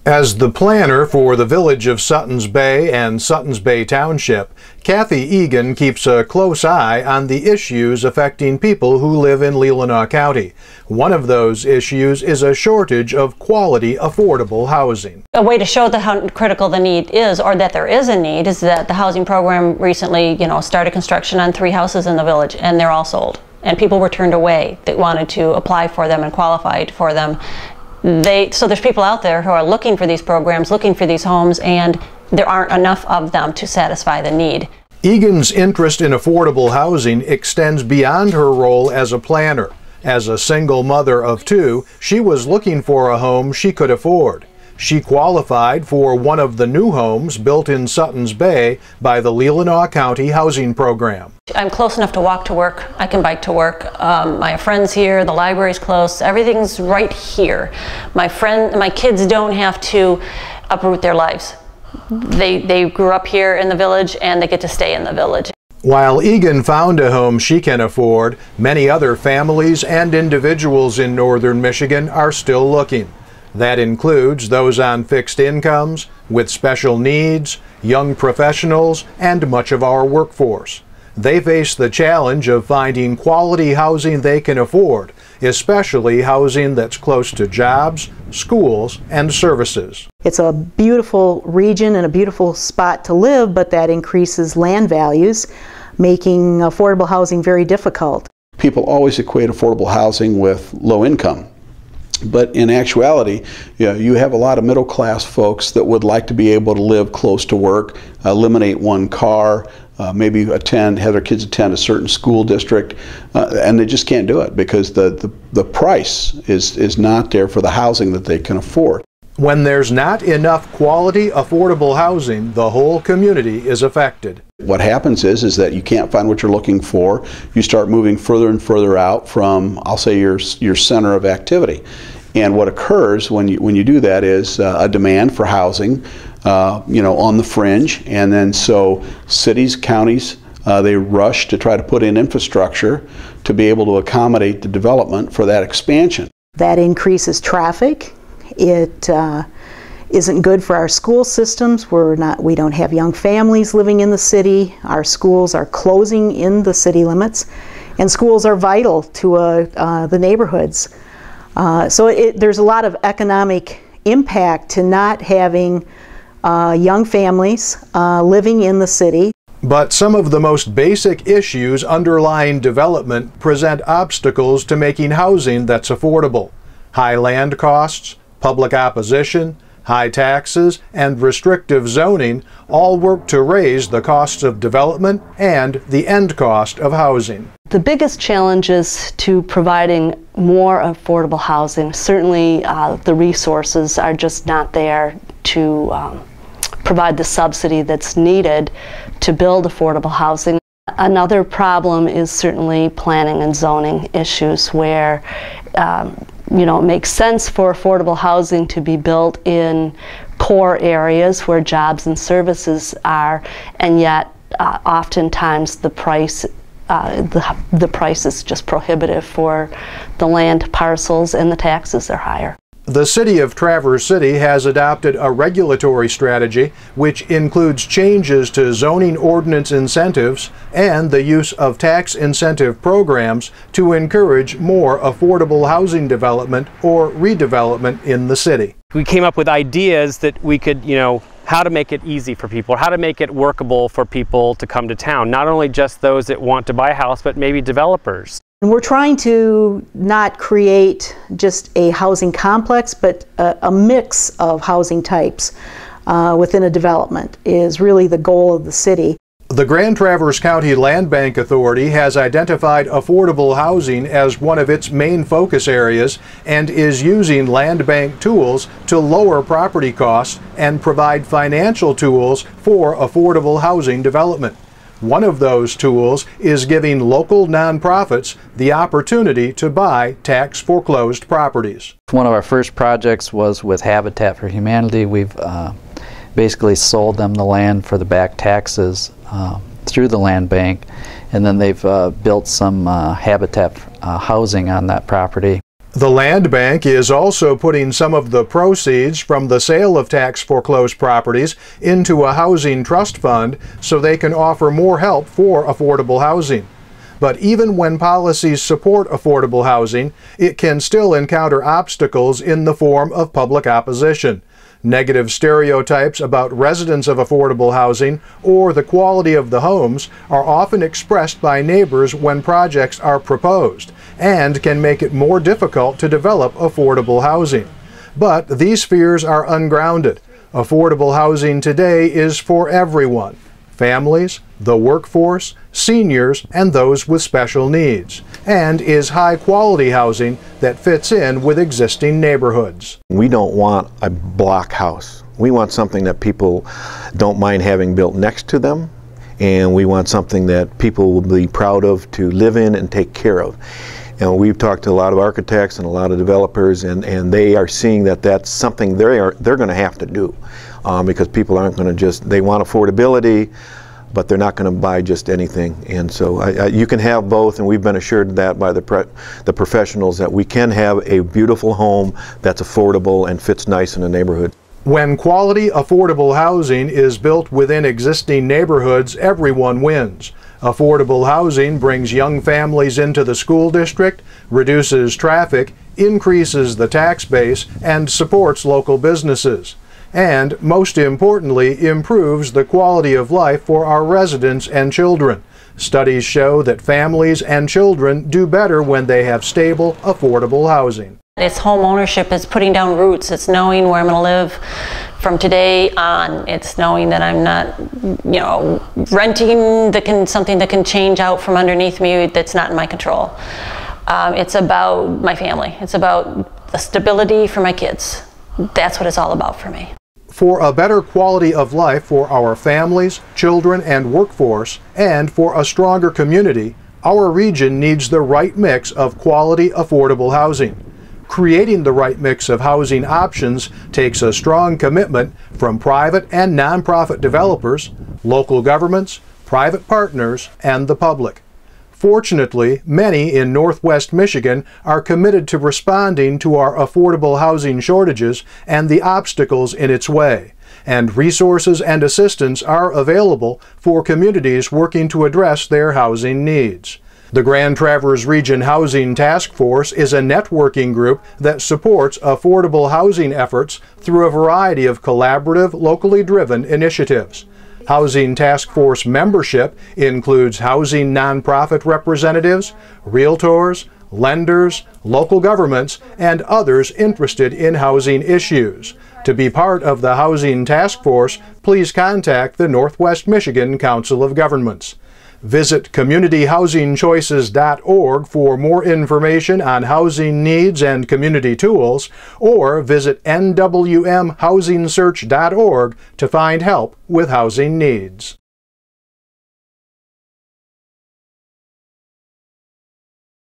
As the planner for the village of Suttons Bay and Suttons Bay Township, Kathy Egan keeps a close eye on the issues affecting people who live in Leelanau County. One of those issues is a shortage of quality, affordable housing. A way to show how critical the need is, or that there is a need, is that the housing program recently, started construction on 3 houses in the village, and they're all sold. And people were turned away that wanted to apply for them and qualified for them. So there's people out there who are looking for these programs, looking for these homes, and there aren't enough of them to satisfy the need. Egan's interest in affordable housing extends beyond her role as a planner. As a single mother of 2, she was looking for a home she could afford. She qualified for one of the new homes built in Suttons Bay by the Leelanau County Housing Program. I'm close enough to walk to work. I can bike to work. I have friends here. The library's close. Everything's right here. My kids don't have to uproot their lives. They grew up here in the village, and they get to stay in the village. While Egan found a home she can afford, many other families and individuals in northern Michigan are still looking. That includes those on fixed incomes, with special needs, young professionals, and much of our workforce. They face the challenge of finding quality housing they can afford, especially housing that's close to jobs, schools, and services. It's a beautiful region and a beautiful spot to live, but that increases land values, making affordable housing very difficult. People always equate affordable housing with low income. But in actuality, you have a lot of middle-class folks that would like to be able to live close to work, eliminate one car, maybe have their kids attend a certain school district, and they just can't do it because the price is not there for the housing that they can afford. When there's not enough quality, affordable housing, the whole community is affected. What happens is that you can't find what you're looking for. You start moving further and further out from, I'll say, your center of activity. And what occurs when you do that is a demand for housing, on the fringe, and then so cities, counties, they rush to try to put in infrastructure to be able to accommodate the development for that expansion. That increases traffic. It isn't good for our school systems. We don't have young families living in the city. Our schools are closing in the city limits, and schools are vital to the neighborhoods. So there's a lot of economic impact to not having young families living in the city. But some of the most basic issues underlying development present obstacles to making housing that's affordable. High land costs, public opposition, high taxes, and restrictive zoning all work to raise the costs of development and the end cost of housing. The biggest challenges to providing more affordable housing, certainly the resources are just not there to provide the subsidy that's needed to build affordable housing. Another problem is certainly planning and zoning issues where it makes sense for affordable housing to be built in core areas where jobs and services are, and yet oftentimes the price is just prohibitive for the land parcels, and the taxes are higher. The City of Traverse City has adopted a regulatory strategy which includes changes to zoning ordinance incentives and the use of tax incentive programs to encourage more affordable housing development or redevelopment in the city. We came up with ideas that we could, how to make it easy for people, how to make it workable for people to come to town, not only just those that want to buy a house, but maybe developers. And we're trying to not create just a housing complex, but a mix of housing types within a development is really the goal of the city. The Grand Traverse County Land Bank Authority has identified affordable housing as one of its main focus areas and is using land bank tools to lower property costs and provide financial tools for affordable housing development. One of those tools is giving local nonprofits the opportunity to buy tax foreclosed properties. One of our first projects was with Habitat for Humanity. We've basically sold them the land for the back taxes through the land bank, and then they've built some habitat housing on that property. The Land Bank is also putting some of the proceeds from the sale of tax foreclosed properties into a housing trust fund so they can offer more help for affordable housing. But even when policies support affordable housing, it can still encounter obstacles in the form of public opposition. Negative stereotypes about residents of affordable housing or the quality of the homes are often expressed by neighbors when projects are proposed and can make it more difficult to develop affordable housing. But these fears are ungrounded. Affordable housing today is for everyone: families, the workforce, seniors, and those with special needs, and is high-quality housing that fits in with existing neighborhoods. We don't want a block house. We want something that people don't mind having built next to them, and we want something that people will be proud of to live in and take care of. And we've talked to a lot of architects and a lot of developers, and they are seeing that that's something they're going to have to do, because people aren't going to just, they want affordability, but they're not going to buy just anything. And so you can have both, and we've been assured that by the professionals that we can have a beautiful home that's affordable and fits nice in a neighborhood. When quality, affordable housing is built within existing neighborhoods, everyone wins. Affordable housing brings young families into the school district, reduces traffic, increases the tax base, and supports local businesses. And, most importantly, improves the quality of life for our residents and children. Studies show that families and children do better when they have stable, affordable housing. It's home ownership, it's putting down roots, it's knowing where I'm going to live from today on. It's knowing that I'm not, renting something that can change out from underneath me that's not in my control. It's about my family. It's about the stability for my kids. That's what it's all about for me. For a better quality of life for our families, children, and workforce, and for a stronger community, our region needs the right mix of quality, affordable housing. Creating the right mix of housing options takes a strong commitment from private and nonprofit developers, local governments, private partners, and the public. Fortunately, many in Northwest Michigan are committed to responding to our affordable housing shortages and the obstacles in its way, and resources and assistance are available for communities working to address their housing needs. The Grand Traverse Region Housing Task Force is a networking group that supports affordable housing efforts through a variety of collaborative, locally driven initiatives. Housing Task Force membership includes housing nonprofit representatives, realtors, lenders, local governments, and others interested in housing issues. To be part of the Housing Task Force, please contact the Northwest Michigan Council of Governments. Visit communityhousingchoices.org for more information on housing needs and community tools, or visit nwmhousingsearch.org to find help with housing needs.